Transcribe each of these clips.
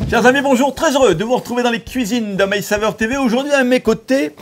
Chers amis, bonjour, très heureux de vous retrouver dans les cuisines de My Saveur TV. Aujourd'hui, à mes côtés,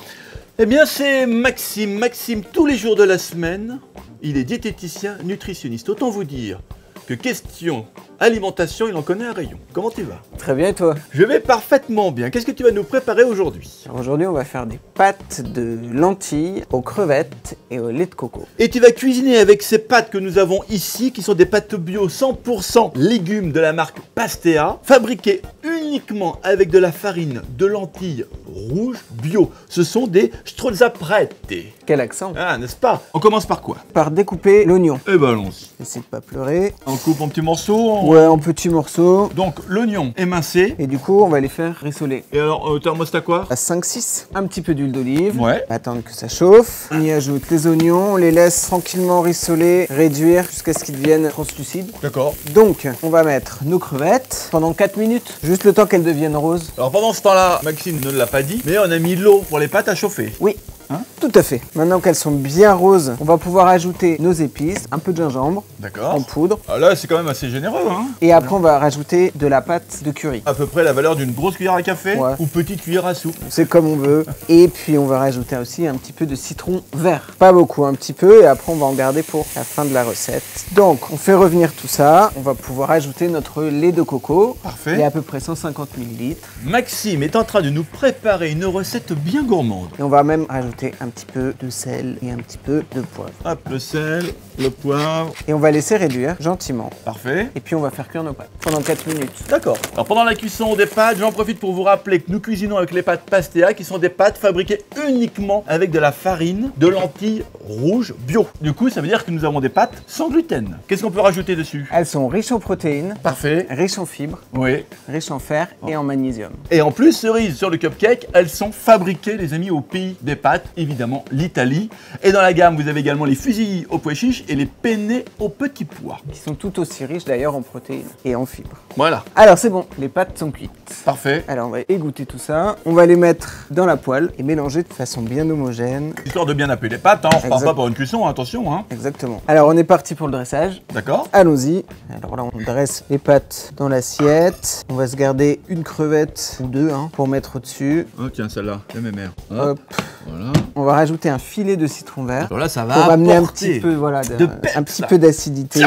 eh bien, c'est Maxime. Maxime, tous les jours de la semaine, il est diététicien, nutritionniste. Autant vous dire que question alimentation, il en connaît un rayon. Comment tu vas? Très bien, et toi? Je vais parfaitement bien. Qu'est-ce que tu vas nous préparer aujourd'hui? Aujourd'hui, on va faire des pâtes de lentilles aux crevettes et au lait de coco. Et tu vas cuisiner avec ces pâtes que nous avons ici, qui sont des pâtes bio 100% légumes de la marque Pastéa, fabriquées uniquement avec de la farine de lentilles rouges bio. Ce sont des strozzaprette. Quel accent! Ah, n'est-ce pas? On commence par quoi? Par découper l'oignon. Eh ben, allons-y. Essaye de pas pleurer. On coupe en petits morceaux. Ouais, en petits morceaux. Donc, l'oignon émincé. Et du coup, on va les faire rissoler. Et alors, thermostat quoi? À 5-6. Un petit peu d'huile d'olive. Ouais. Attendre que ça chauffe. On y ajoute les oignons. On les laisse tranquillement rissoler, réduire jusqu'à ce qu'ils deviennent translucides. D'accord. Donc, on va mettre nos crevettes pendant 4 minutes. Juste le temps qu'elles deviennent roses. Alors, pendant ce temps-là, Maxime ne l'a pas dit, mais on a mis l'eau pour les pâtes à chauffer. Oui. Hein? Tout à fait. Maintenant qu'elles sont bien roses, on va pouvoir ajouter nos épices, un peu de gingembre D'accord. en poudre. Ah, là, c'est quand même assez généreux, hein? Et après, on va rajouter de la pâte de curry. À peu près la valeur d'une grosse cuillère à café, Ouais. ou petite cuillère à soupe. C'est comme on veut. Et puis, on va rajouter aussi un petit peu de citron vert. Pas beaucoup, un petit peu. Et après, on va en garder pour la fin de la recette. Donc, on fait revenir tout ça. On va pouvoir ajouter notre lait de coco. Parfait. Et à peu près 150 ml. Maxime est en train de nous préparer une recette bien gourmande. Et on va même rajouter un petit peu de sel et un petit peu de poivre. Hop, le sel, le poivre. Et on va laisser réduire gentiment. Parfait. Et puis, on va faire cuire nos pâtes pendant 4 minutes. D'accord. Alors pendant la cuisson des pâtes, j'en profite pour vous rappeler que nous cuisinons avec les pâtes Pastéa, qui sont des pâtes fabriquées uniquement avec de la farine de lentilles rouges bio. Du coup, ça veut dire que nous avons des pâtes sans gluten. Qu'est-ce qu'on peut rajouter dessus? Elles sont riches en protéines, Parfait. riches en fibres, Oui. riches en fer et en magnésium. Et en plus, cerise sur le cupcake, elles sont fabriquées, les amis, au pays des pâtes, évidemment, l'Italie. Et dans la gamme, vous avez également les fusillis aux pois chiches et les penne aux petits pois. Qui sont tout aussi riches d'ailleurs en protéines et en fibres. Voilà. Alors c'est bon, les pâtes sont cuites. Parfait. Alors on va égoutter tout ça. On va les mettre dans la poêle et mélanger de façon bien homogène. Histoire de bien appeler les pâtes, hein. On repart Exact. pas pour une cuisson, hein, attention. Hein. Exactement. Alors on est parti pour le dressage. D'accord. Allons-y. Alors là on dresse les pâtes dans l'assiette. On va se garder une crevette ou deux pour mettre au-dessus. Oh tiens, celle-là, la même mère. Hop. Voilà. On va rajouter un filet de citron vert. Alors là, ça va Pour amener un apporter petit peu, voilà, de peps. un petit peu d'acidité,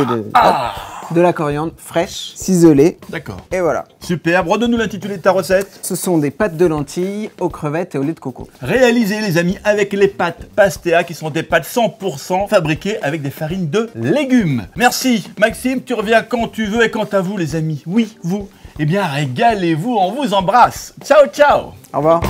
de la coriandre fraîche, ciselée. D'accord. Et voilà. Super. Redonne-nous l'intitulé de ta recette. Ce sont des pâtes de lentilles aux crevettes et au lait de coco. Réalisez, les amis, avec les pâtes Pastéa, qui sont des pâtes 100% fabriquées avec des farines de légumes. Merci, Maxime. Tu reviens quand tu veux et quant à vous, les amis. Oui, vous. Eh bien, régalez-vous. On vous embrasse. Ciao, ciao. Au revoir.